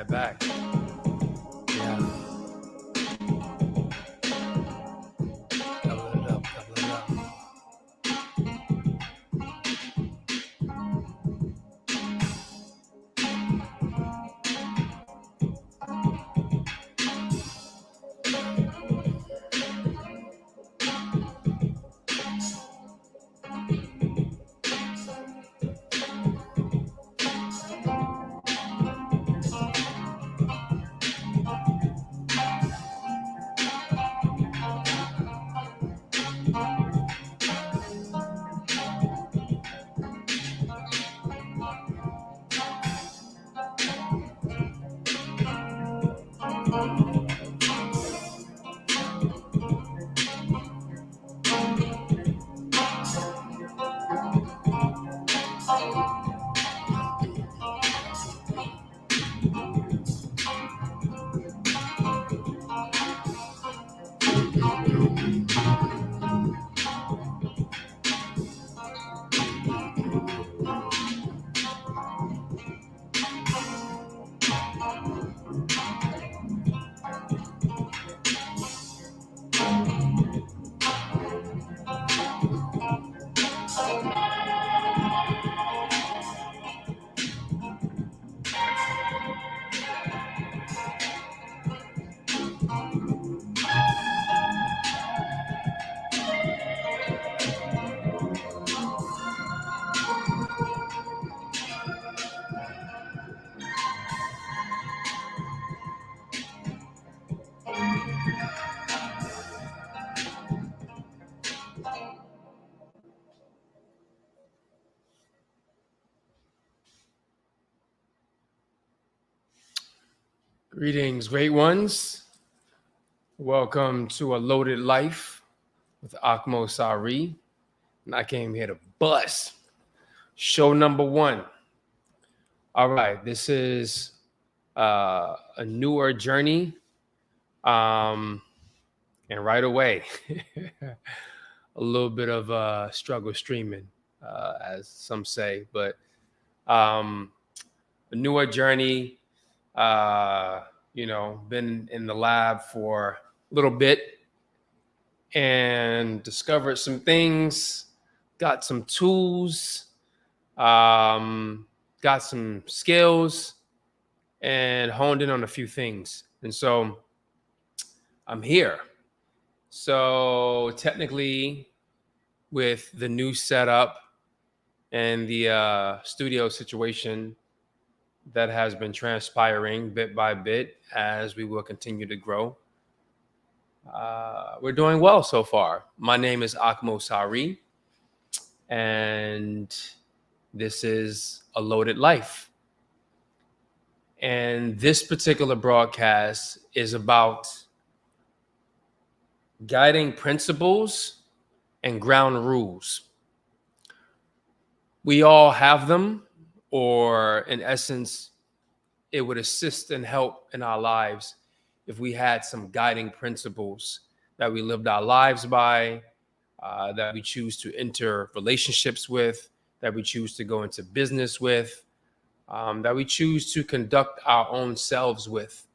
that back. Yeah. Double it up, double it up. Greetings, great ones. Welcome to A Loaded Life with Akmo Sari. And I came here to bust. Show number 1. All right, this is a newer journey. And right away, a little bit of struggle streaming, as some say, but a newer journey. Been in the lab for a little bit and discovered some things, got some tools, got some skills, and honed in on a few things. And so I'm here. So technically, with the new setup and the studio situation that has been transpiring bit by bit as we will continue to grow, we're doing well so far. My name is Akmo Sari, and this is A Loaded Life. And this particular broadcast is about guiding principles and ground rules. We all have them, or in essence, it would assist and help in our lives if we had some guiding principles that we lived our lives by, that we choose to enter relationships with, that we choose to go into business with, that we choose to conduct our own selves with,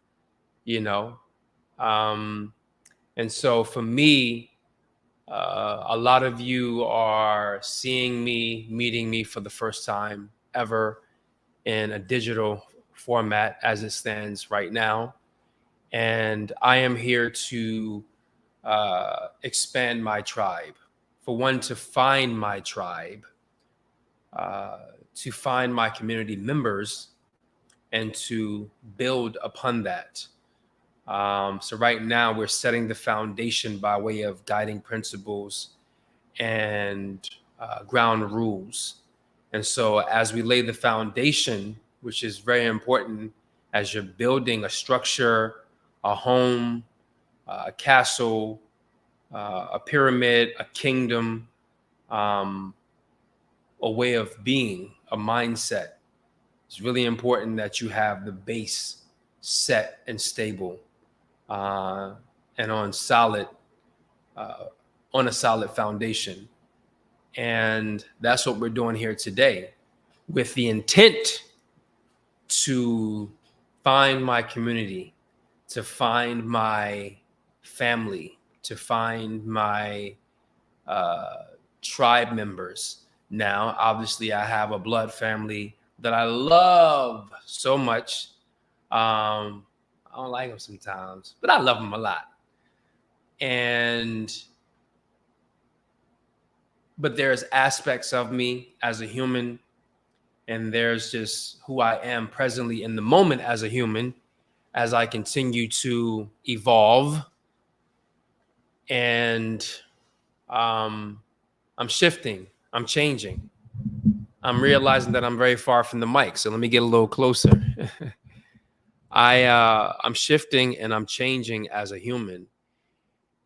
And so for me, a lot of you are seeing me, meeting me for the first time ever in a digital format as it stands right now. And I am here to expand my tribe. For one, to find my tribe, to find my community members, and to build upon that. So right now we're setting the foundation by way of guiding principles and ground rules. And so as we lay the foundation, which is very important as you're building a structure, a home, a castle, a pyramid, a kingdom, a way of being, a mindset, it's really important that you have the base set and stable, and on a solid foundation. And that's what we're doing here today, with the intent to find my community, to find my family, to find my uh, tribe members. Now, obviously, I have a blood family that I love so much. I don't like them sometimes, but I love them a lot. And but there's aspects of me as a human, and there's just who I am presently in the moment as a human, as I continue to evolve. And um, I'm shifting, I'm changing. I'm realizing that I'm very far from the mic, so let me get a little closer. I'm shifting and I'm changing as a human.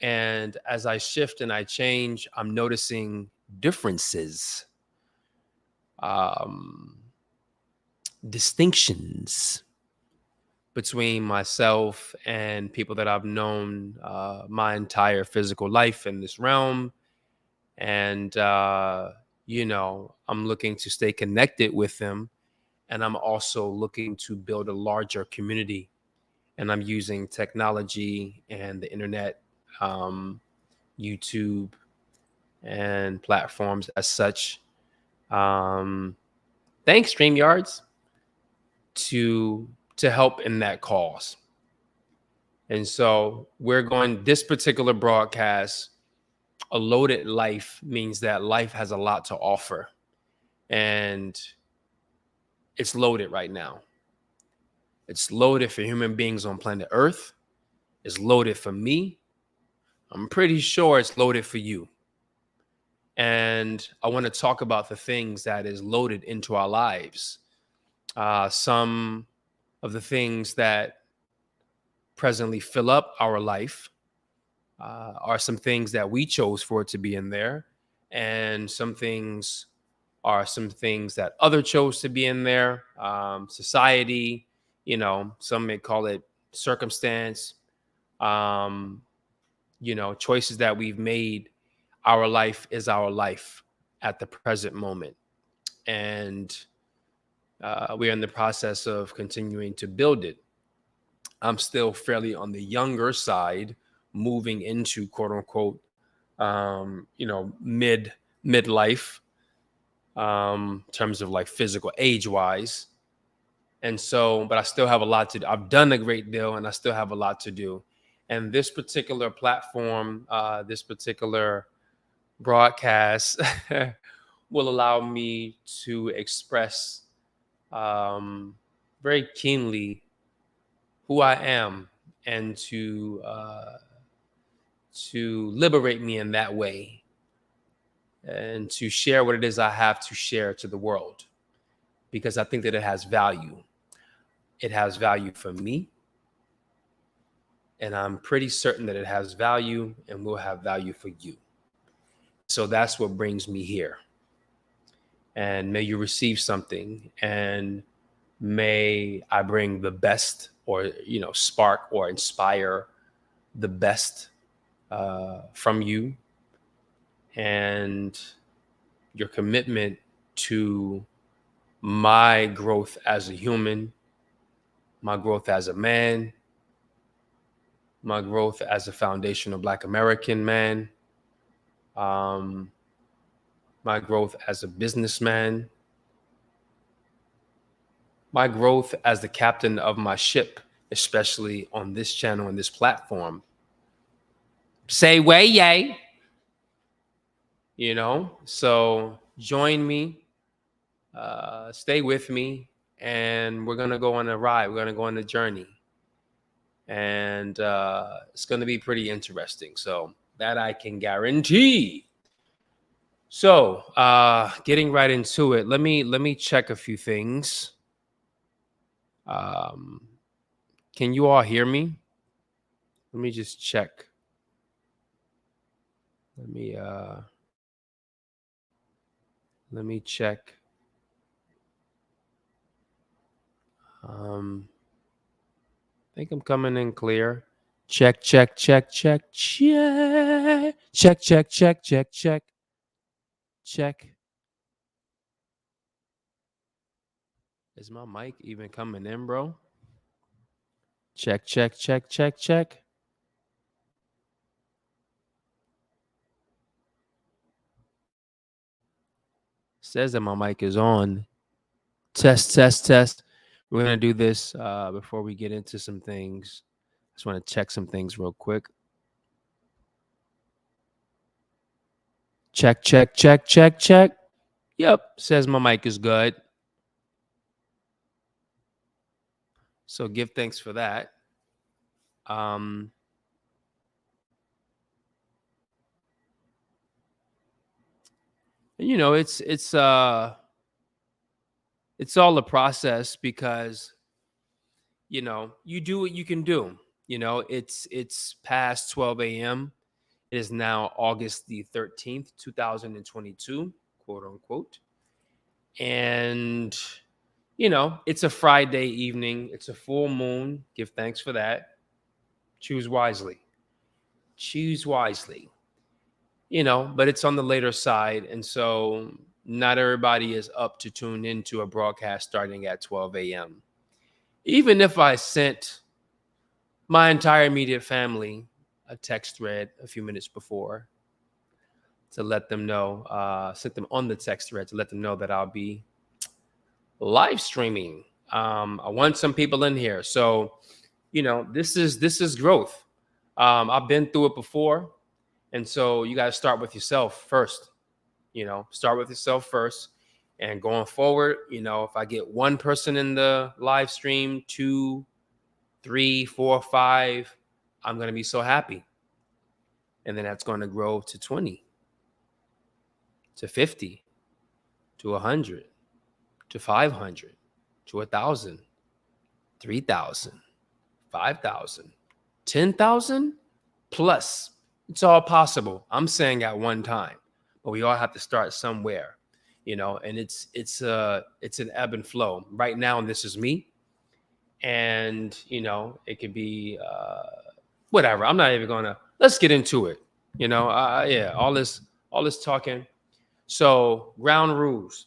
And as I shift and I change, I'm noticing differences, um, distinctions between myself and people that I've known my entire physical life in this realm. And, I'm looking to stay connected with them. And I'm also looking to build a larger community. And I'm using technology and the internet, um, YouTube, and platforms as such. Um, Thanks, StreamYards, to help in that cause. And so we're going this particular broadcast. A loaded life means that life has a lot to offer, and it's loaded right now. It's loaded for human beings on planet Earth. It's loaded for me. I'm pretty sure it's loaded for you. And I want to talk about the things that is loaded into our lives. Some of the things that presently fill up our life are some things that we chose for it to be in there, and some things are some things that other chose to be in there. Society, some may call it circumstance. Um, Choices that we've made. Our life is our life at the present moment, and we're in the process of continuing to build it. I'm still fairly on the younger side, moving into quote unquote, midlife, in terms of like physical age wise. And so, but I still have a lot to do. I've done a great deal and I still have a lot to do. And this particular platform, this particular broadcast will allow me to express um, very keenly who I am, and to liberate me in that way, and to share what it is I have to share to the world, because I think that it has value. It has value for me, and I'm pretty certain that it has value and will have value for you. So that's what brings me here. And may you receive something, and may I bring the best, or spark or inspire the best from you, and your commitment to my growth as a human, my growth as a man, my growth as a foundational Black American man, um, my growth as a businessman, my growth as the captain of my ship, especially on this channel and this platform. Say way yay. So join me, stay with me, and we're going to go on a ride. We're going to go on a journey. And it's going to be pretty interesting. So that I can guarantee. So getting right into it, let me check a few things. Can you all hear me? Let me just check. Let me check. I think I'm coming in clear. Check, check, check, check, check. Check, check, check, check, check. Check. Is my mic even coming in, bro? Check, check, check, check, check. Says that my mic is on. Test, test, test. We're going to do this before we get into some things. I just want to check some things real quick. Check, check, check, check, check. Yep, says my mic is good. So give thanks for that. You know, it's all a process because you know, you do what you can do. You know, it's past 12 a.m. It is now August the 13th, 2022, quote unquote. And you know, it's a Friday evening. It's a full moon. Give thanks for that. Choose wisely. Choose wisely. You know, but it's on the later side. And so not everybody is up to tune into a broadcast starting at 12 a.m. Even if I sent my entire immediate family a text thread a few minutes before to let them know, sent them on the text thread to let them know that I'll be live streaming. I want some people in here. So, you know, this is growth. I've been through it before. And so you got to start with yourself first. You know, start with yourself first. And going forward, you know, if I get one person in the live stream, 2, 3, 4, 5, I'm going to be so happy. And then that's going to grow to 20, to 50, to 100, to 500, to 1,000, 3,000, 5,000, 10,000 plus. It's all possible. I'm saying at one time, but we all have to start somewhere, you know, and it's an ebb and flow. Right now, this is me. And, you know, it could be whatever. I'm not even gonna, let's get into it. You know, yeah, all this talking. So ground rules.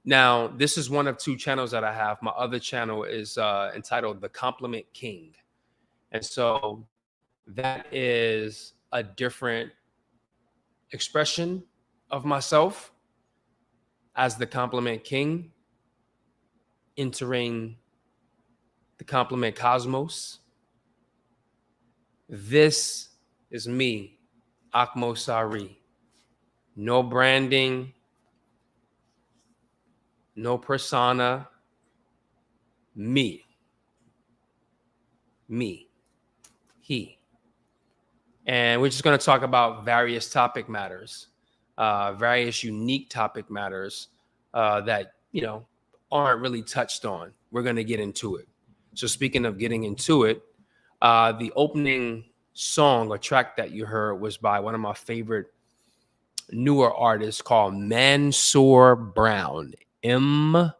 Now, this is one of 2 channels that I have. My other channel is entitled The Compliment King. And so that is a different expression of myself as the Compliment King, entering the Compliment Cosmos. This is me, Akmo Sari. No branding, no persona. Me. He. And we're just going to talk about various topic matters, various unique topic matters that, you know, aren't really touched on. We're going to get into it. So speaking of getting into it, the opening song or track that you heard was by one of my favorite newer artists called Mansour Brown. Mansur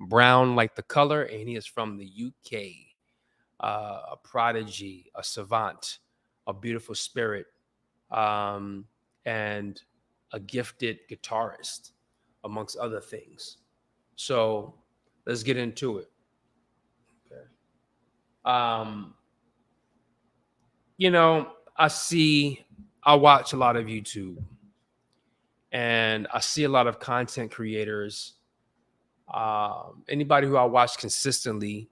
Brown, like the color, and he is from the UK. A prodigy, a savant, a beautiful spirit, and a gifted guitarist, amongst other things. So let's get into it. Okay. You know, I watch a lot of YouTube, and I see a lot of content creators. Anybody who I watch consistently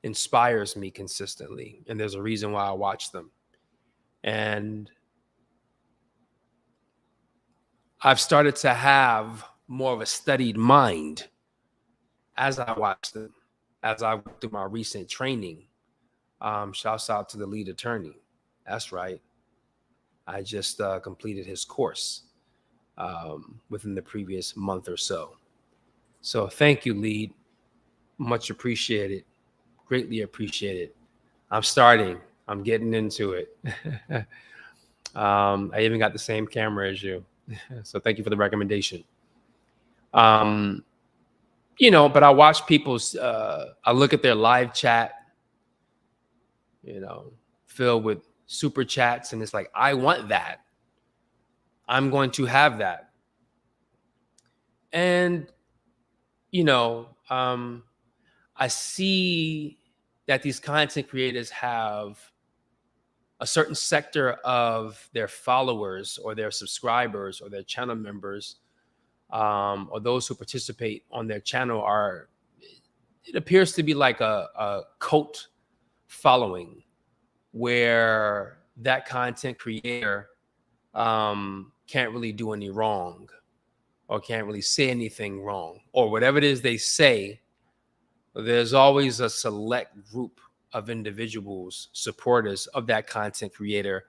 inspires me consistently, and there's a reason why I watch them. And I've started to have more of a studied mind as I watch them, as I went through my recent training. Shouts out to the lead attorney. That's right. I just completed his course within the previous month or so. So thank you, lead. Much appreciated. Greatly appreciated. I'm starting. I'm getting into it. I even got the same camera as you. So thank you for the recommendation. You know, but I watch people's, I look at their live chat, you know, filled with super chats, and it's like, I want that. I'm going to have that. And you know, I see that these content creators have a certain sector of their followers or their subscribers or their channel members, or those who participate on their channel are, it appears to be like a cult following where that content creator can't really do any wrong or can't really say anything wrong, or whatever it is they say, there's always a select group of individuals, supporters of that content creator,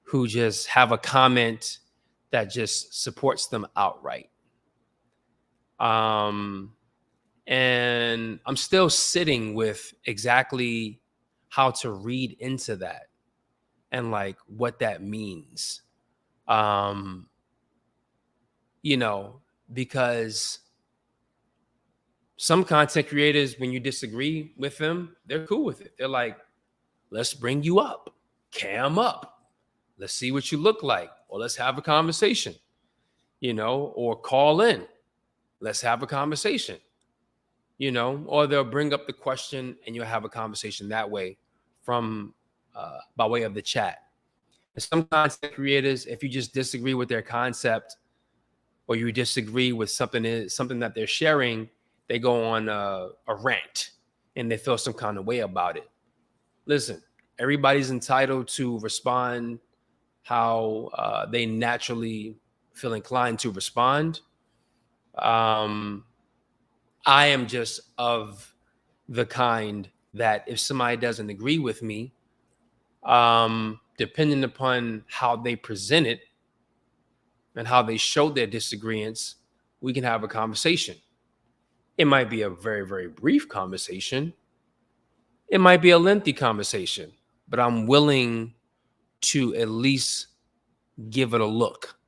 who just have a comment that just supports them outright. And I'm still sitting with exactly how to read into that and like what that means. Um, because some content creators, when you disagree with them, they're cool with it. They're like, let's bring you up, cam up. Let's see what you look like, or let's have a conversation, or call in. Let's have a conversation, or they'll bring up the question and you'll have a conversation that way from by way of the chat. And some content creators, if you just disagree with their concept or you disagree with something that they're sharing, they go on a rant and they feel some kind of way about it. Listen, everybody's entitled to respond how they naturally feel inclined to respond. I am just of the kind that if somebody doesn't agree with me, depending upon how they present it and how they show their disagreements, we can have a conversation. It might be a very, very brief conversation. It might be a lengthy conversation, but I'm willing to at least give it a look.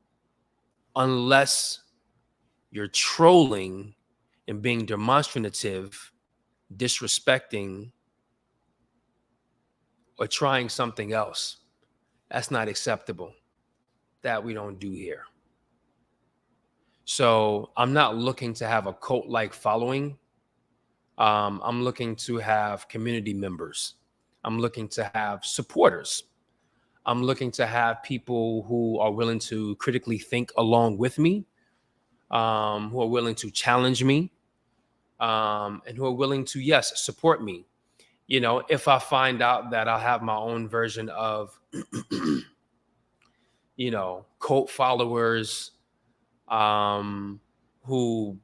Unless you're trolling and being demonstrative, disrespecting, or trying something else. That's not acceptable. That we don't do here. So I'm not looking to have a cult-like following. I'm looking to have community members. I'm looking to have supporters. I'm looking to have people who are willing to critically think along with me, who are willing to challenge me, and who are willing to, yes, support me. If I find out that I have my own version of, cult followers, who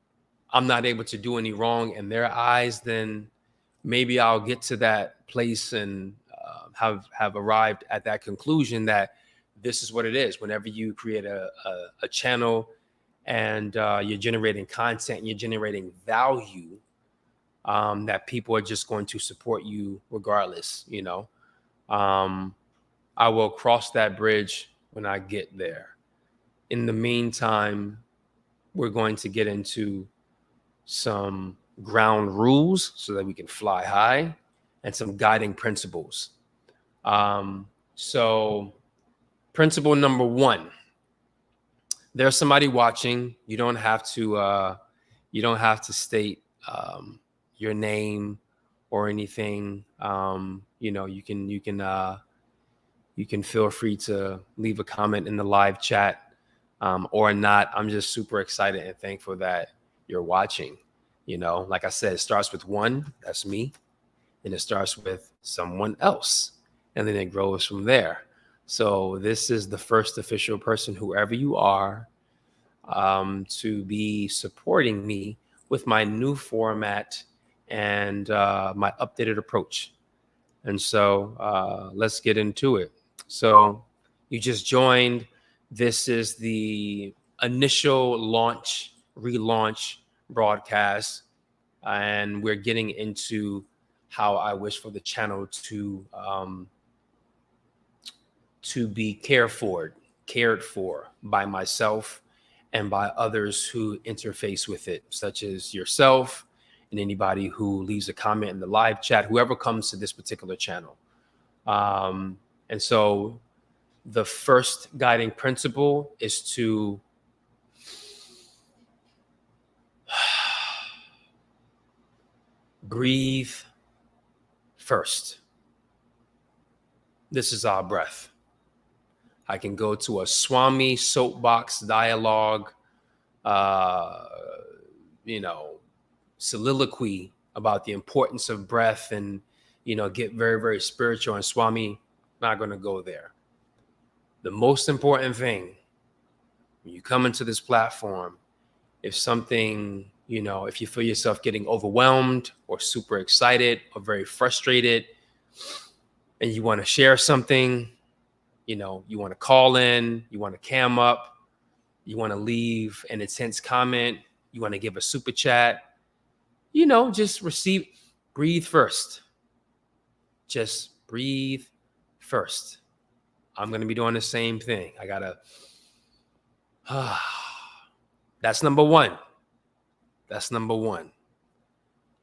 I'm not able to do any wrong in their eyes, then maybe I'll get to that place and have arrived at that conclusion that this is what it is. Whenever you create a channel and you're generating content, you're generating value, that people are just going to support you regardless. I will cross that bridge when I get there. In the meantime, we're going to get into some ground rules so that we can fly high and some guiding principles. So principle number 1, there's somebody watching. You don't have to state your name or anything. You can feel free to leave a comment in the live chat, or not. I'm just super excited and thankful that you're watching. Like I said, it starts with 1, that's me, and it starts with someone else, and then it grows from there. So this is the first official person, whoever you are, to be supporting me with my new format and my updated approach. And so let's get into it. So you just joined. This is the initial relaunch broadcast, and we're getting into how I wish for the channel to be cared for by myself and by others who interface with it, such as yourself and anybody who leaves a comment in the live chat, whoever comes to this particular channel. And so the first guiding principle is to breathe first. This is our breath. I can go to a Swami soapbox dialogue, uh, soliloquy about the importance of breath and, get very, very spiritual. And Swami, not going to go there. The most important thing when you come into this platform, if something, if you feel yourself getting overwhelmed or super excited or very frustrated and you want to share something, you want to call in, you want to cam up, you want to leave an intense comment, you want to give a super chat, just breathe first. Just breathe first. I'm going to be doing the same thing. I got to, that's number one. That's number one.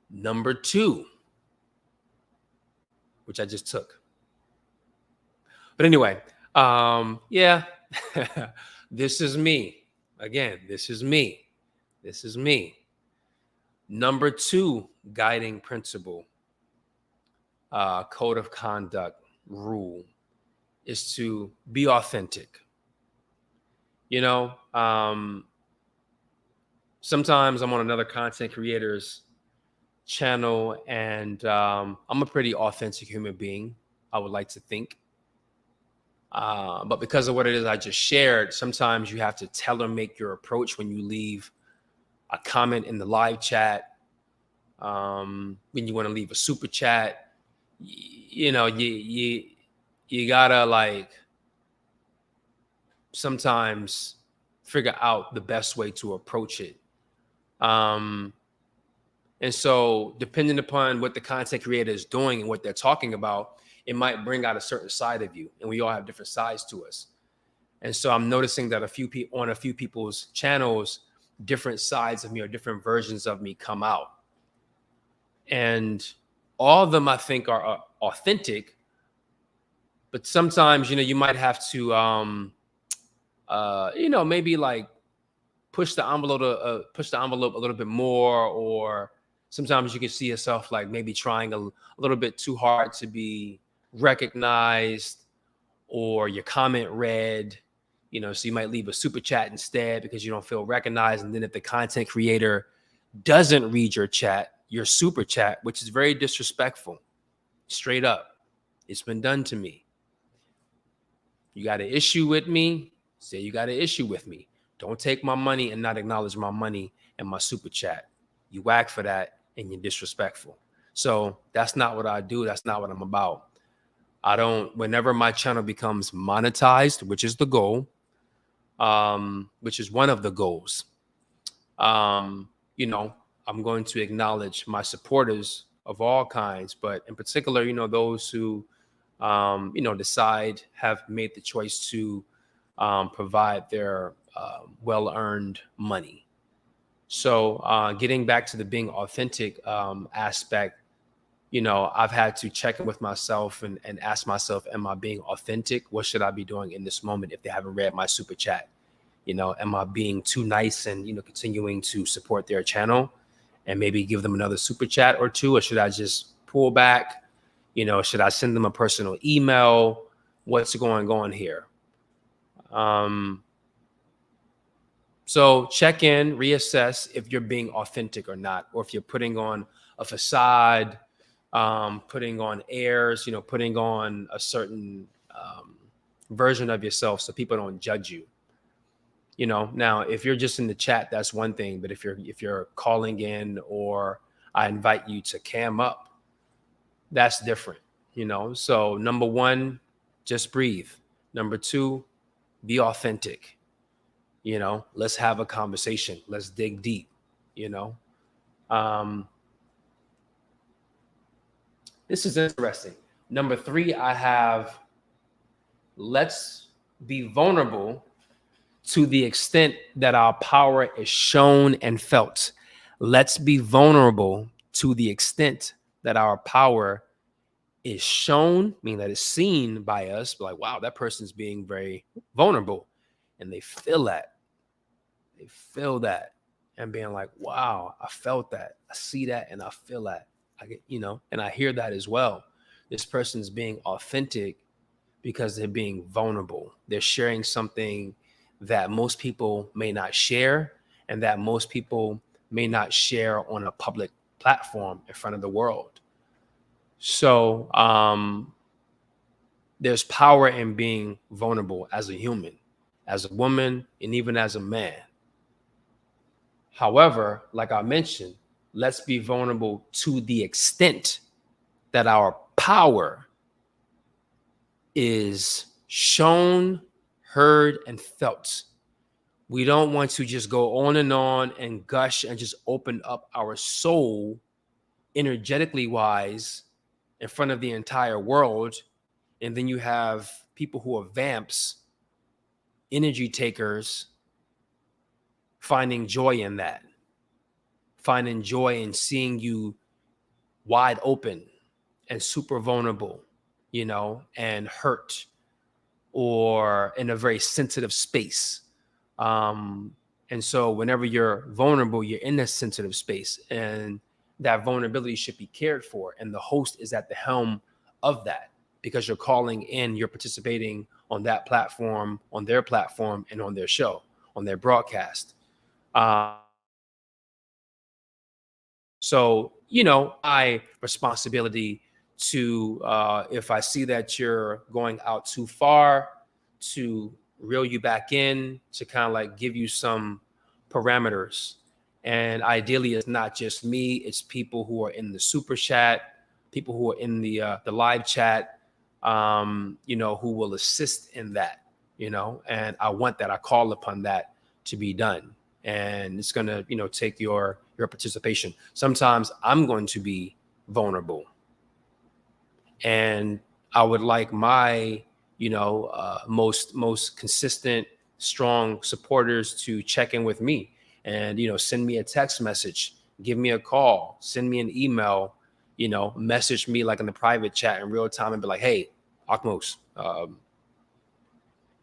Number two, which I just took. But anyway, yeah, this is me. Again, this is me. This is me. Number two guiding principle, code of conduct, rule is to be authentic. Sometimes I'm on another content creator's channel and I'm a pretty authentic human being, I would like to think. But because of what it is I just shared, sometimes you have to tailor make your approach when you leave a comment in the live chat, when you want to leave a super chat, you gotta sometimes figure out the best way to approach it. And so depending upon what the content creator is doing and what they're talking about, it might bring out a certain side of you, and we all have different sides to us. And so I'm noticing that on a few people's channels, different sides of me or different versions of me come out. And all of them, I think, are authentic. But sometimes, you might have to, maybe push the envelope a little bit more, or sometimes you can see yourself maybe trying a little bit too hard to be recognized or your comment read, so you might leave a super chat instead because you don't feel recognized. And then if the content creator doesn't read your super chat, which is very disrespectful, straight up, it's been done to me. You got an issue with me, say you got an issue with me. Don't take my money and not acknowledge my money and my super chat. You whack for that and you're disrespectful. So that's not what I do. That's not what I'm about. Whenever my channel becomes monetized, which is the goal, which is one of the goals, I'm going to acknowledge my supporters of all kinds, but in particular, those who, have made the choice to provide their well-earned money. So getting back to the being authentic aspect, I've had to check in with myself and ask myself, am I being authentic? What should I be doing in this moment if they haven't read my super chat? Am I being too nice and, continuing to support their channel and maybe give them another super chat or two? Or should I just pull back? Should I send them a personal email? What's going on here? So check in, reassess if you're being authentic or not, or if you're putting on a facade, putting on airs, putting on a certain version of yourself so people don't judge you. Now if you're just in the chat, that's one thing. But if you're calling in or I invite you to cam up, that's different. So number one, just breathe. Number two, be authentic. Let's have a conversation. Let's dig deep. This is interesting. Number three, I have, let's be vulnerable to the extent that our power is shown and felt. Let's be vulnerable to the extent that our power is shown, meaning that it's seen by us, like, wow, that person's being very vulnerable. And they feel that. They feel that and being like, wow, I felt that. I see that and I feel that. And I hear that as well. This person's being authentic because they're being vulnerable. They're sharing something that most people may not share, and that most people may not share on a public platform in front of the world. So there's power in being vulnerable as a human, as a woman, and even as a man. However, like I mentioned, let's be vulnerable to the extent that our power is shown, heard, and felt. We don't want to just go on and gush and just open up our soul energetically wise in front of the entire world. And then you have people who are vamps, energy takers, finding joy in that, finding joy in seeing you wide open and super vulnerable, and hurt, or in a very sensitive space. And so whenever you're vulnerable, you're in a sensitive space, and that vulnerability should be cared for. And the host is at the helm of that, because you're calling in, you're participating on that platform, on their platform, and on their show, on their broadcast. So, my responsibility to, if I see that you're going out too far, to reel you back in, to kind of like give you some parameters. And ideally, it's not just me, it's people who are in the super chat, people who are in the live chat, who will assist in that, and I want that. I call upon that to be done. And it's going to, take your participation. Sometimes I'm going to be vulnerable, and I would like my, most consistent, strong supporters to check in with me and, send me a text message, give me a call, send me an email, message me like in the private chat in real time and be like, hey, Akmos,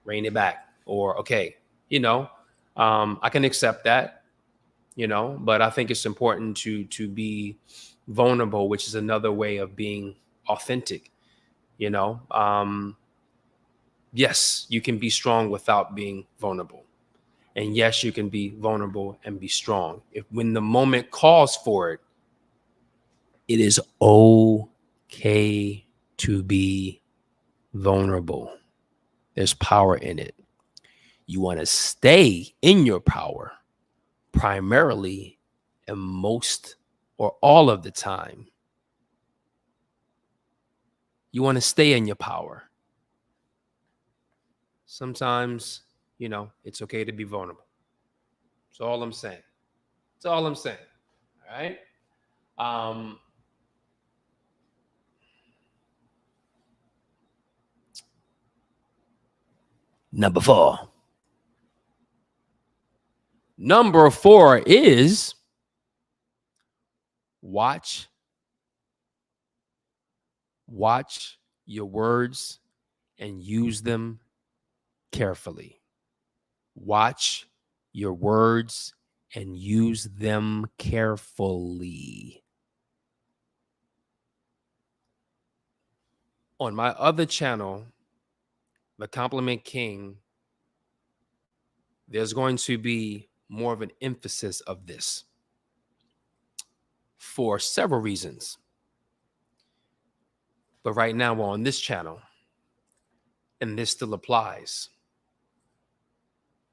rein it back. Or, okay, I can accept that, but I think it's important to be vulnerable, which is another way of being authentic. Yes, you can be strong without being vulnerable. And yes, you can be vulnerable and be strong. When the moment calls for it, it is okay to be vulnerable. There's power in it. You want to stay in your power primarily and most or all of the time. You want to stay in your power. Sometimes, it's okay to be vulnerable. That's all I'm saying. That's all I'm saying. All right. Number 4. Number 4 is watch your words and use them carefully. Watch your words and use them carefully. On my other channel, The Compliment King, there's going to be more of an emphasis of this for several reasons. But right now we're on this channel, and this still applies.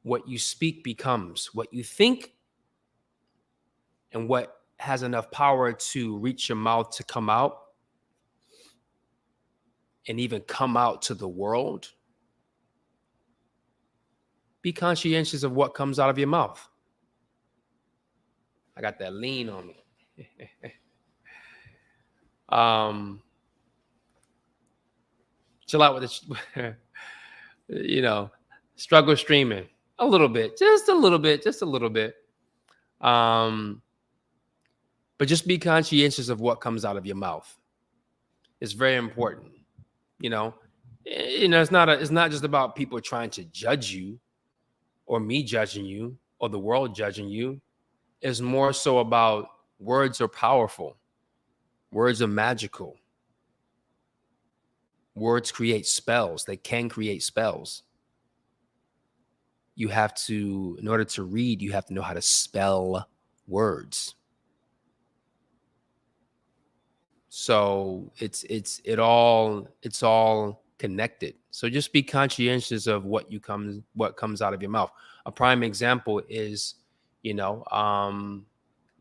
What you speak becomes what you think, and what has enough power to reach your mouth to come out and even come out to the world. Be conscientious of what comes out of your mouth. I got that lean on me. Chill out with the, struggle streaming a little bit, just a little bit. But just be conscientious of what comes out of your mouth. It's very important. It's not just about people trying to judge you, or me judging you, or the world judging you. It's more so about words are powerful. Words are magical. Words create spells. They can create spells. You have to, in order to read, you have to know how to spell words. So it's all connected. So just be conscientious of what comes out of your mouth. A prime example is, you know,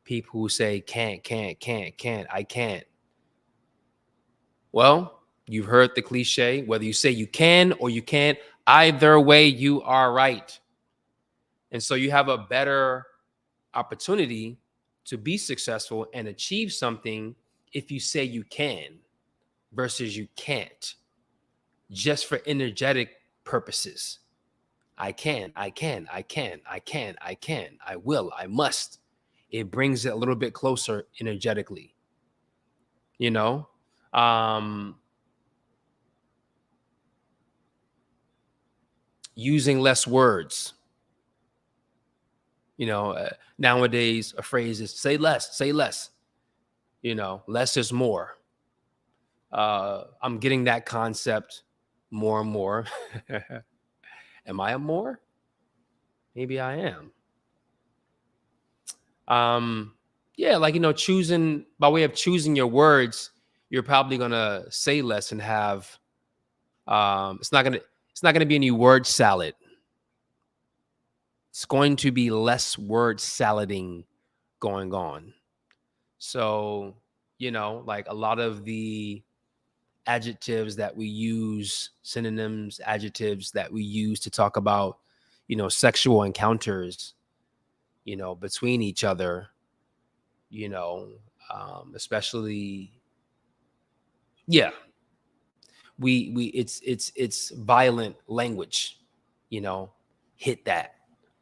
people who say can't, I can't. Well, you've heard the cliche, whether you say you can or you can't, either way you are right. And so you have a better opportunity to be successful and achieve something if you say you can versus you can't, just for energetic purposes. I can, I can, I can, I can, I can, I will, I must. It brings it a little bit closer energetically, you know? Um, Using less words. Nowadays a phrase is say less, say less. Less is more. I'm getting that concept more and more. Am I a more? Maybe I am. Yeah, like choosing by way of choosing your words, you're probably gonna say less and have it's not gonna be any word salad. It's going to be less word salading going on. So, like a lot of the adjectives that we use, synonyms, adjectives that we use to talk about, sexual encounters, between each other, especially, yeah, we it's violent language, you know, hit that,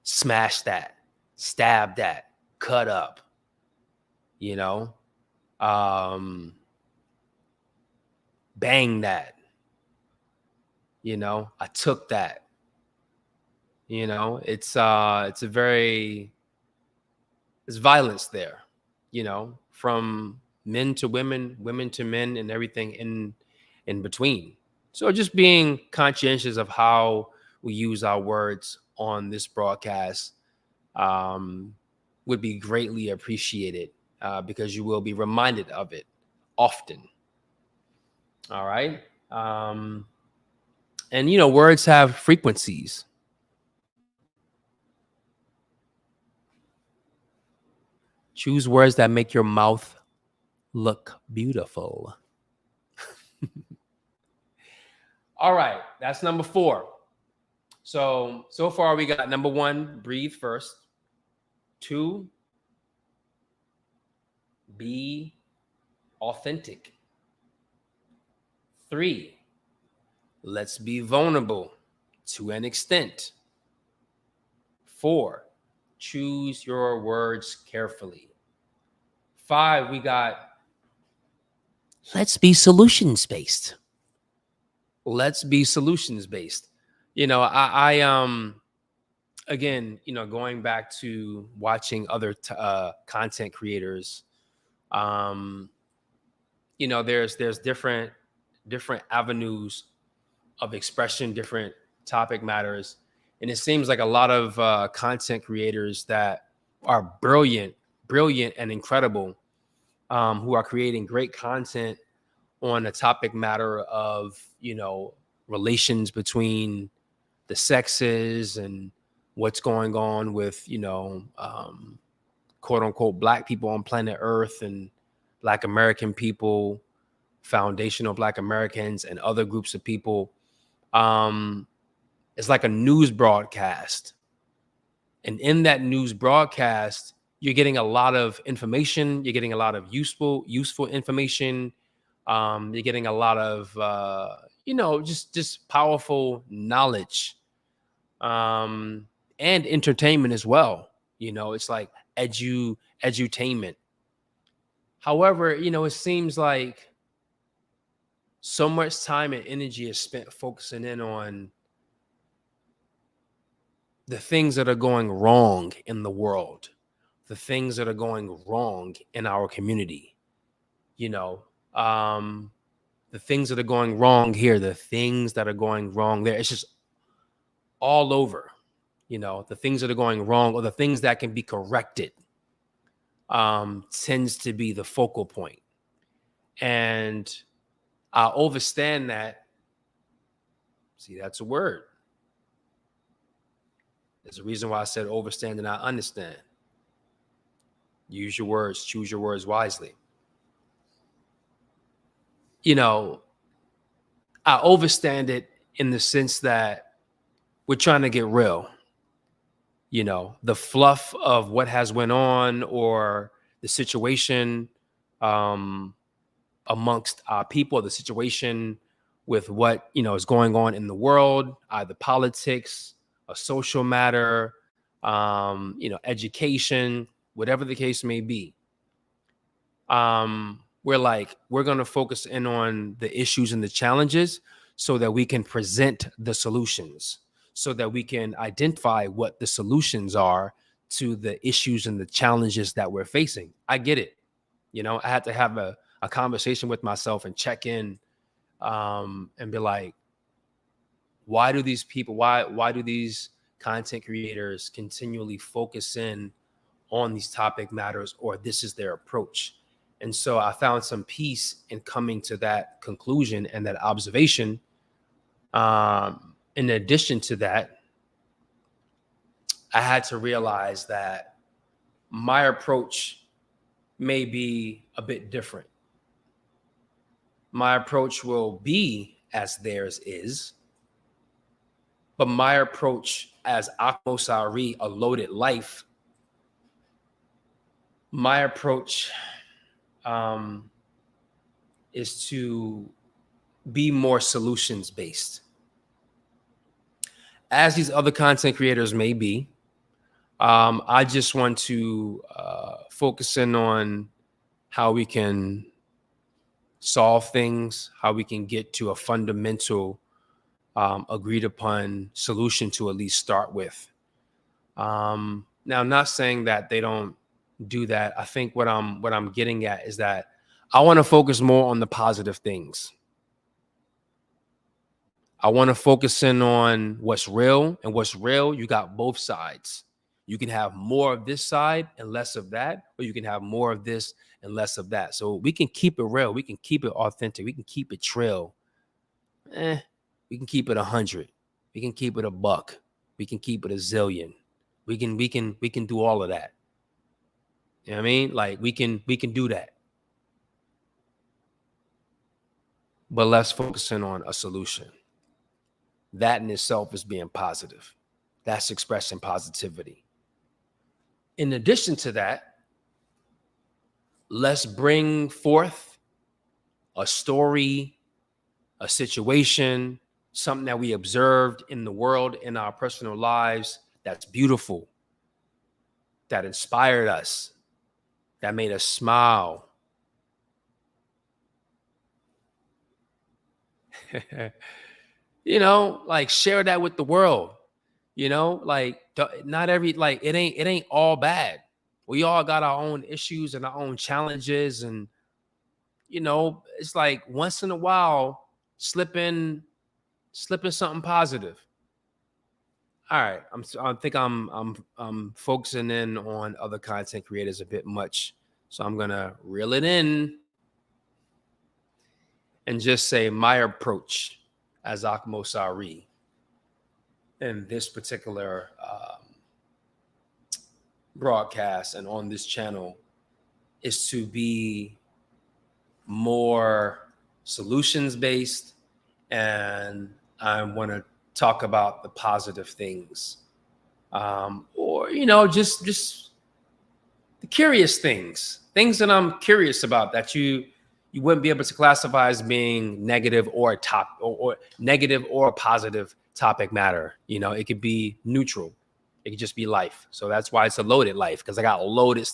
smash that, stab that, cut up, you know, um, bang that, I took that, it's violence there, from men to women, women to men, and everything in between. So just being conscientious of how we use our words on this broadcast um, would be greatly appreciated, because you will be reminded of it often. All right. And words have frequencies. Choose words that make your mouth look beautiful. All right, that's number 4. So far we got number 1, breathe first. 2, be authentic. 3, let's be vulnerable to an extent. 4, choose your words carefully. 5, we got let's be solutions based. Let's be solutions based. I again, going back to watching other content creators, there's different avenues of expression, different topic matters, and it seems like a lot of content creators that are brilliant and incredible, who are creating great content on a topic matter of relations between the sexes and what's going on with quote unquote black people on planet Earth and black American people, foundational black Americans, and other groups of people. It's like a news broadcast, and in that news broadcast you're getting a lot of information, you're getting a lot of useful information, you're getting a lot of just powerful knowledge, and entertainment as well. It's like edutainment. However, it seems like so much time and energy is spent focusing in on the things that are going wrong in the world, the things that are going wrong in our community. you know, the things that are going wrong here, the things that are going wrong there. It's just all over, the things that are going wrong or the things that can be corrected tends to be the focal point. And I understand that. See, that's a word. There's a reason why I said overstand and I understand. Use your words, choose your words wisely. I overstand it in the sense that we're trying to get real. The fluff of what has went on or the situation amongst our people, the situation with what, is going on in the world, either politics, a social matter, education, whatever the case may be. We're going to focus in on the issues and the challenges so that we can present the solutions, so that we can identify what the solutions are to the issues and the challenges that we're facing. I get it. I had to have a conversation with myself and check in and be like, why do these people, why do these content creators continually focus in on these topic matters, or this is their approach? And so I found some peace in coming to that conclusion and that observation. In addition to that, I had to realize that my approach may be a bit different. My approach will be as theirs is, but my approach as Akmosari, a loaded life, my approach is to be more solutions based. As these other content creators may be, I just want to focus in on how we can solve things, how we can get to a fundamental agreed upon solution to at least start with. Now, I'm not saying that they don't do that. I think what I'm getting at is that I want to focus more on the positive things. I want to focus in on what's real, and what's real, you got both sides. You can have more of this side and less of that, or you can have more of this and less of that. So we can keep it real. We can keep it authentic. We can keep it trill. We can keep it 100. We can keep it a buck. We can keep it a zillion. We can do all of that. You know what I mean? Like we can do that. But let's focus in on a solution. That in itself is being positive. That's expressing positivity. In addition to that, let's bring forth a story, a situation, something that we observed in the world, in our personal lives, that's beautiful, that inspired us, that made us smile. Like share that with the world. Like not every, like it ain't all bad. We all got our own issues and our own challenges, and it's like once in a while slipping something positive. All right, I think I'm focusing in on other content creators a bit much, so I'm gonna reel it in and just say my approach as Akmosari in this particular broadcast and on this channel is to be more solutions based, and I want to talk about the positive things, or just the curious things that I'm curious about that you wouldn't be able to classify as being negative or or negative or positive topic matter. It could be neutral. It could just be life. So that's why it's a loaded life, because I got loaded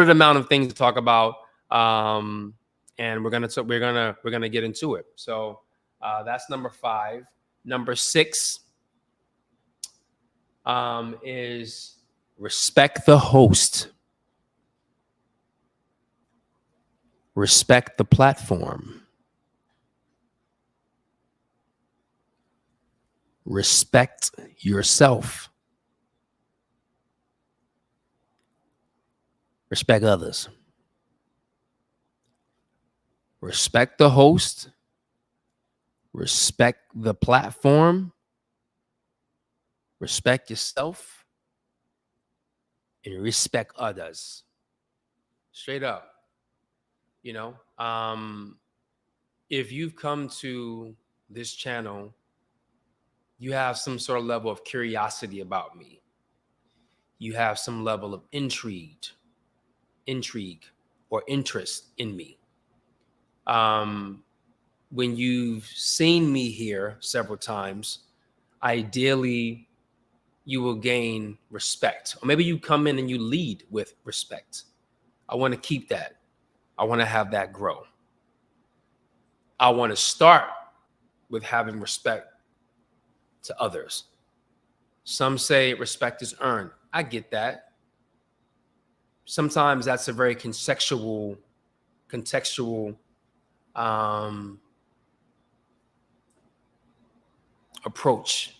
amount of things to talk about. And we're gonna get into it. So that's number 5. Number 6 is respect the host. Respect the platform. Respect yourself. Respect others. Respect the host. Respect the platform. Respect yourself. And respect others. Straight up. You know, if you've come to this channel, you have some sort of level of curiosity about me. You have some level of intrigue or interest in me. When you've seen me here several times, ideally you will gain respect. Or maybe you come in and you lead with respect. I want to keep that. I want to have that grow. I want to start with having respect to others. Some say respect is earned. I get that. Sometimes that's a very contextual approach,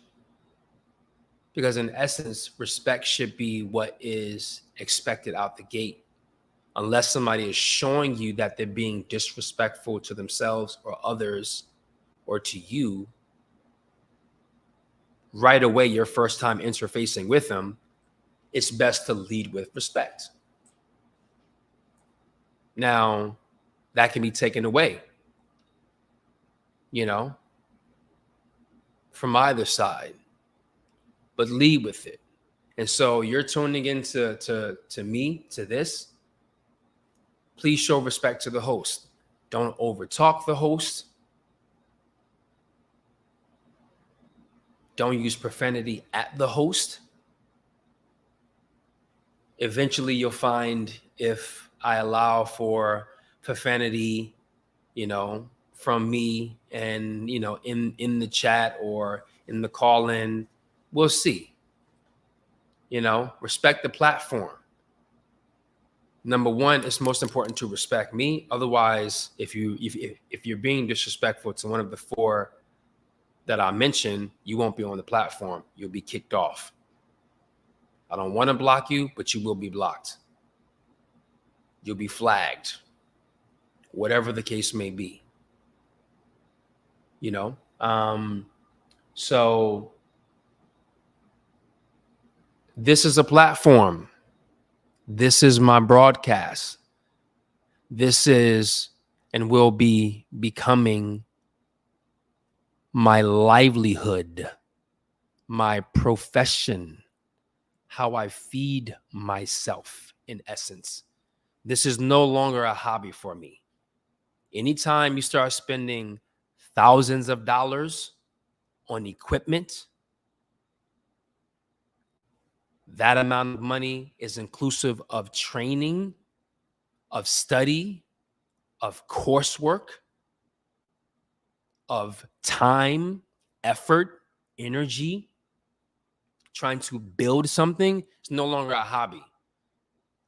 because in essence, respect should be what is expected out the gate, unless somebody is showing you that they're being disrespectful to themselves or others or to you. Right away, your first time interfacing with them, it's best to lead with respect. Now, that can be taken away, from either side, but lead with it. And so you're tuning into to me, to this. Please show respect to the host. Don't overtalk the host. Don't use profanity at the host. Eventually, you'll find if I allow for profanity, from me and, in the chat or in the call-in, we'll see. Respect the platform. Number one, it's most important to respect me. Otherwise, if you're being disrespectful to one of the four that I mentioned, you won't be on the platform. You'll be kicked off. I don't want to block you, but you will be blocked. You'll be flagged, whatever the case may be. So this is a platform. This is my broadcast. This is and will be becoming my livelihood, my profession, how I feed myself, in essence. This is no longer a hobby for me. Anytime you start spending thousands of dollars on equipment, that amount of money is inclusive of training, of study, of coursework, of time, effort, energy, trying to build something. It's no longer a hobby.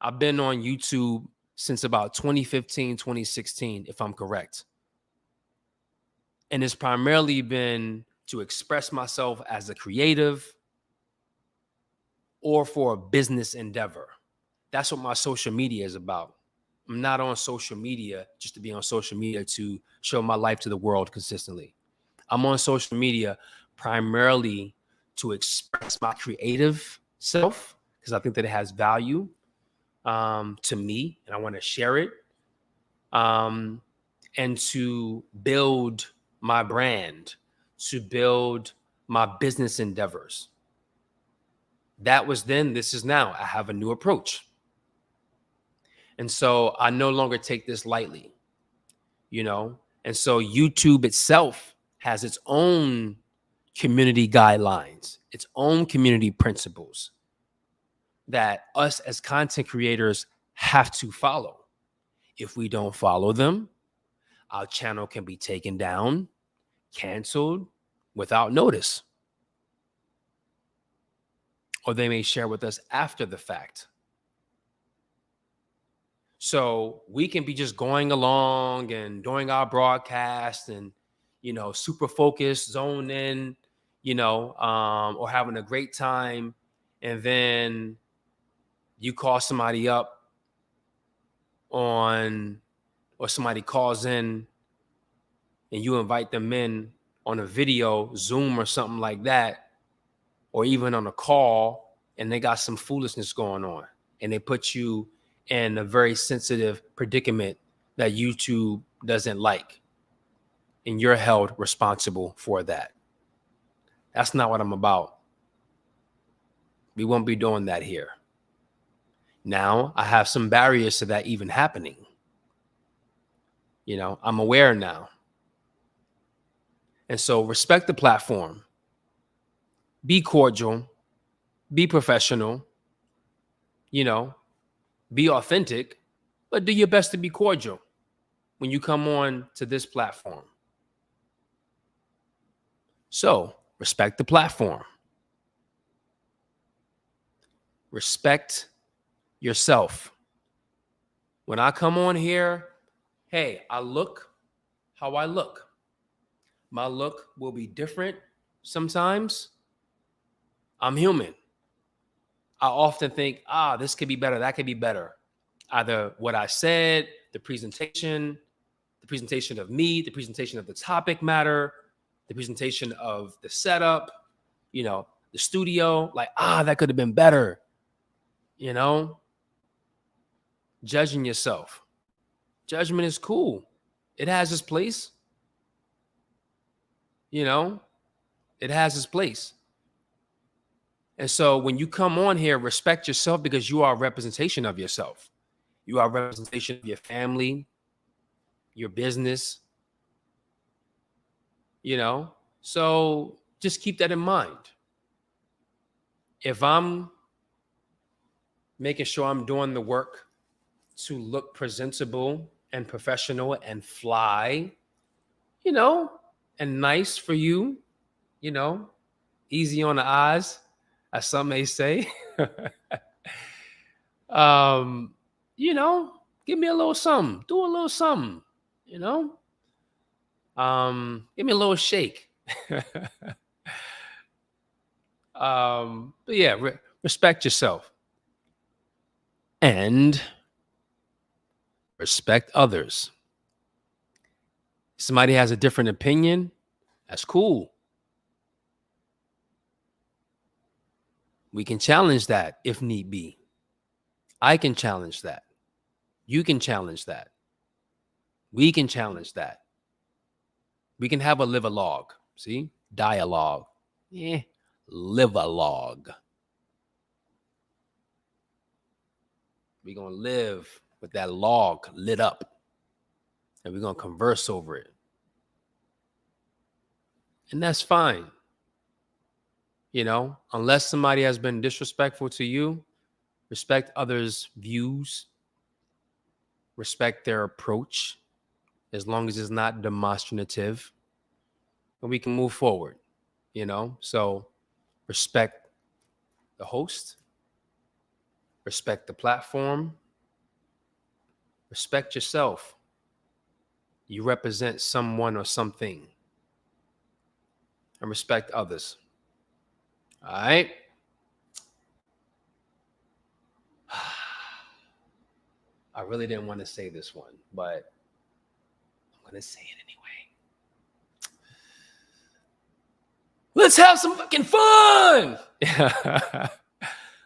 I've been on YouTube since about 2015, 2016, if I'm correct. And it's primarily been to express myself as a creative or for a business endeavor. That's what my social media is about. I'm not on social media just to be on social media to show my life to the world consistently. I'm on social media primarily to express my creative self, because I think that it has value to me and I want to share it, and to build my brand, to build my business endeavors. That was then, this is now. I have a new approach. And so I no longer take this lightly, And so YouTube itself has its own community guidelines, its own community principles that us as content creators have to follow. If we don't follow them, our channel can be taken down, canceled without notice. Or they may share with us after the fact. So we can be just going along and doing our broadcast and, super focused, zoned in, or having a great time. And then you call somebody up on, or somebody calls in and you invite them in on a video, Zoom or something like that, or even on a call, and they got some foolishness going on and they put you in a very sensitive predicament that YouTube doesn't like, and you're held responsible for that. That's not what I'm about. We won't be doing that here. Now, I have some barriers to that even happening. I'm aware now. And so respect the platform. Be cordial. Be professional. Be authentic, but do your best to be cordial when you come on to this platform. So respect the platform. Respect yourself. When I come on here, hey, I look how I look. My look will be different sometimes. I'm human. I often think, this could be better, that could be better. Either what I said, the presentation of me, the presentation of the topic matter, the presentation of the setup, the studio, like, that could have been better. Judging yourself. Judgment is cool. It has its place. It has its place. And so when you come on here, respect yourself, because you are a representation of yourself. You are a representation of your family, your business, So just keep that in mind. If I'm making sure I'm doing the work to look presentable and professional and fly, and nice for you, easy on the eyes, as some may say, give me a little something, do a little something, give me a little shake. But yeah, respect yourself and respect others. Somebody has a different opinion, that's cool. We can challenge that if need be. I can challenge that. You can challenge that. We can challenge that. We can have a live a log. See? Dialogue. Live a log. We're going to live with that log lit up. And we're going to converse over it. And that's fine. Unless somebody has been disrespectful to you, respect others' views, respect their approach, as long as it's not demonstrative, and we can move forward, So respect the host, respect the platform, respect yourself. You represent someone or something, and respect others. All right? I really didn't want to say this one, but I'm going to say it anyway. Let's have some fucking fun.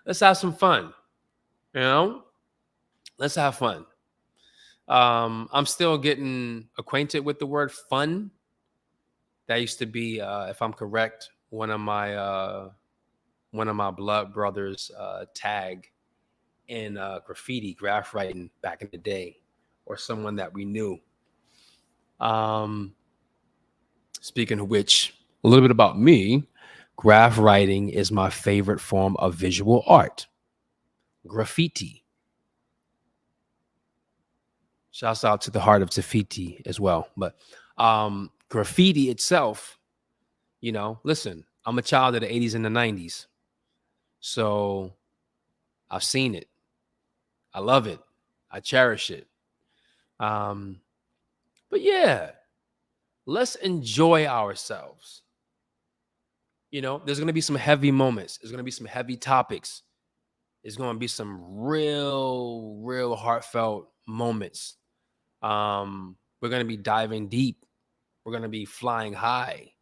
Let's have some fun. Let's have fun. I'm still getting acquainted with the word fun. That used to be, if I'm correct, one of my blood brothers' tag in graffiti, graph writing back in the day, or someone that we knew. Speaking of which, a little bit about me. Graph writing is my favorite form of visual art. Graffiti. Shouts out to the heart of Tafiti as well. But graffiti itself, listen, I'm a child of the 80s and the 90s. So I've seen it. I love it. I cherish it. Um, but yeah, let's enjoy ourselves. There's going to be some heavy moments. There's going to be some heavy topics. There's going to be some real heartfelt moments. We're going to be diving deep. We're going to be flying high.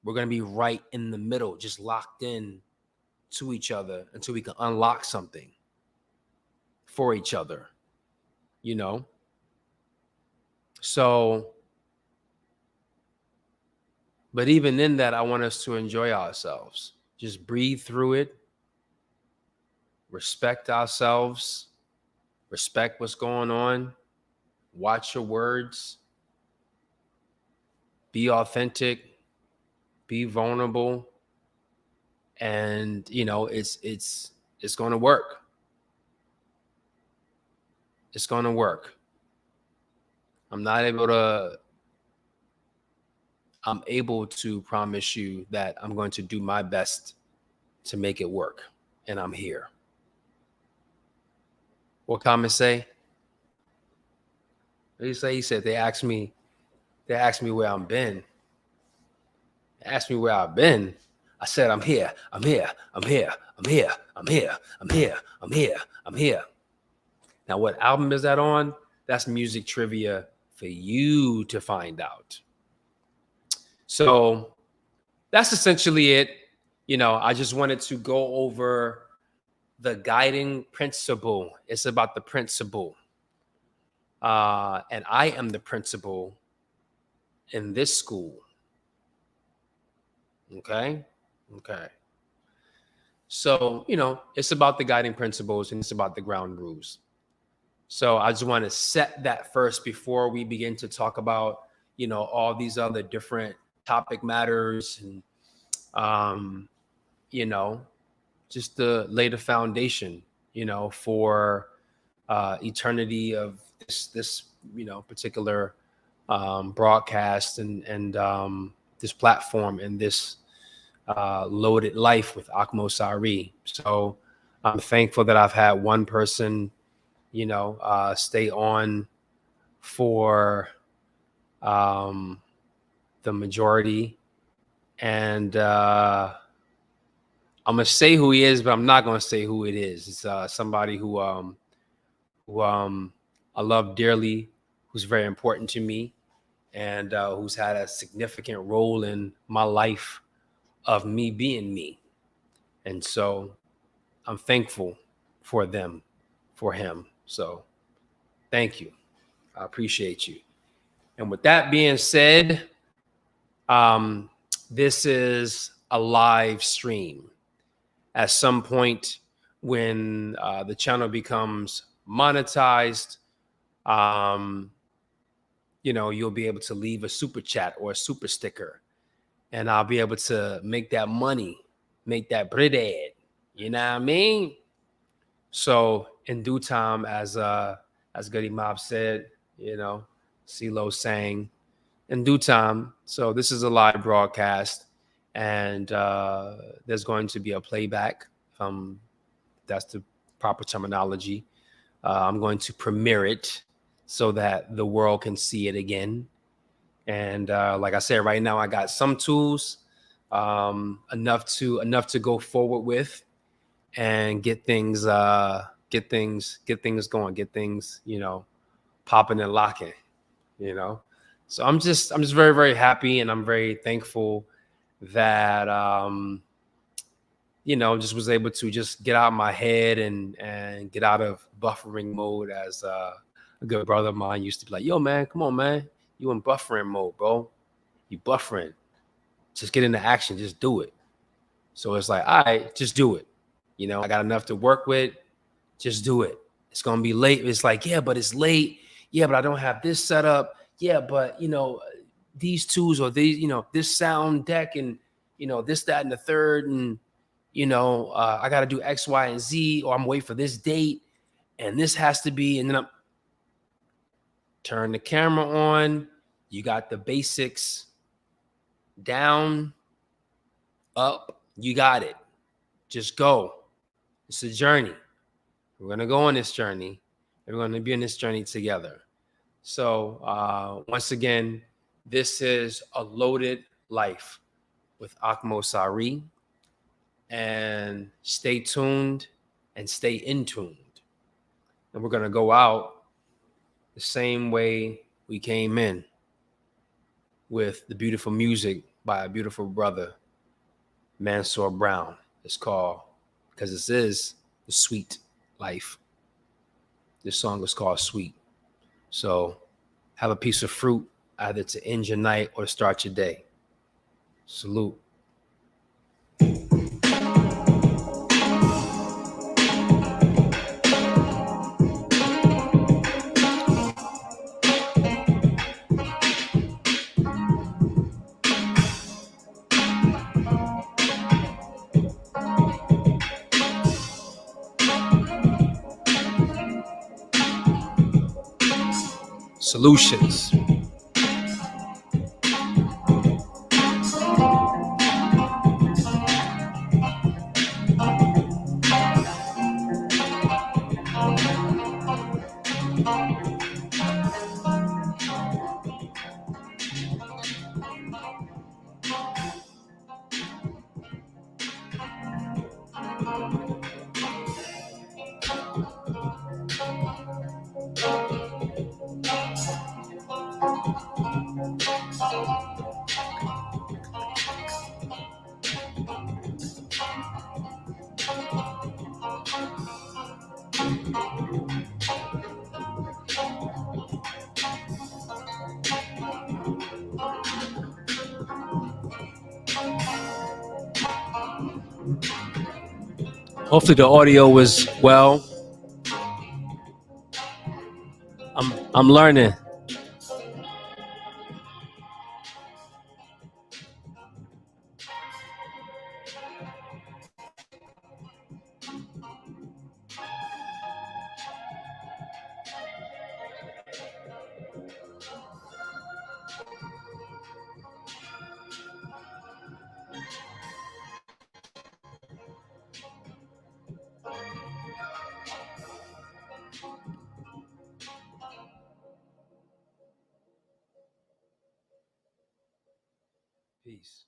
We're going to be right in the middle, just locked in to each other until we can unlock something for each other, So, but even in that, I want us to enjoy ourselves. Just breathe through it, respect ourselves, respect what's going on, watch your words, be authentic, be vulnerable, and it's going to work. It's going to work. I'm able to promise you that I'm going to do my best to make it work, and I'm here. What comments say? What did he say? He said they asked me where I've been. They asked me where I've been. I said I'm here. I'm here. I'm here. I'm here. I'm here. I'm here. I'm here. I'm here. Now, what album is that on? That's music trivia for you to find out. So that's essentially it. I just wanted to go over the guiding principle. It's about the principle. And I am the principal in this school. Okay. So, it's about the guiding principles and it's about the ground rules. So I just want to set that first before we begin to talk about, all these other different topic matters and, just to lay the foundation, for eternity of this particular broadcast and this platform and this loaded life with Akmo Sari. So I'm thankful that I've had one person stay on for the majority. And I'm going to say who he is, but I'm not going to say who it is. It's somebody who I love dearly, who's very important to me, and who's had a significant role in my life of me being me. And so I'm thankful for them, for him. So thank you. I appreciate you. And with that being said, this is a live stream. At some point when the channel becomes monetized, you'll be able to leave a super chat or a super sticker, and I'll be able to make that money, make that bread. You know what I mean? So in due time, as Goody Mob said, CeeLo sang, in due time. So this is a live broadcast, and there's going to be a playback. That's the proper terminology. I'm going to premiere it so that the world can see it again. And like I said, right now I got some tools, enough to go forward with and get things going, get things, popping and locking, So I'm just very, very happy, and I'm very thankful that just was able to just get out of my head and get out of buffering mode, as a good brother of mine used to be like, yo, man, come on, man. You in buffering mode, bro. You buffering. Just get into action. Just do it. So it's like, all right, just do it. I got enough to work with. Just do it. It's going to be late. It's like, yeah, but it's late. Yeah, but I don't have this set up. Yeah, but, these tools or these, this sound deck and, this, that, and the third. And, I got to do X, Y, and Z, or I'm waiting for this date. And this has to be, and then I'm turn the camera on. You got the basics down, up. You got it. Just go. It's a journey. We're going to go on this journey. We're going to be on this journey together. So, once again, this is A Loaded Life with Akmo Sari. And stay tuned and stay in tuned. And we're going to go out the same way we came in, with the beautiful music by a beautiful brother, Mansour Brown. It's called, because this is the sweet life. This song is called Sweet. So have a piece of fruit either to end your night or start your day. Salute. Solutions. Hopefully the audio was well. I'm learning. Peace.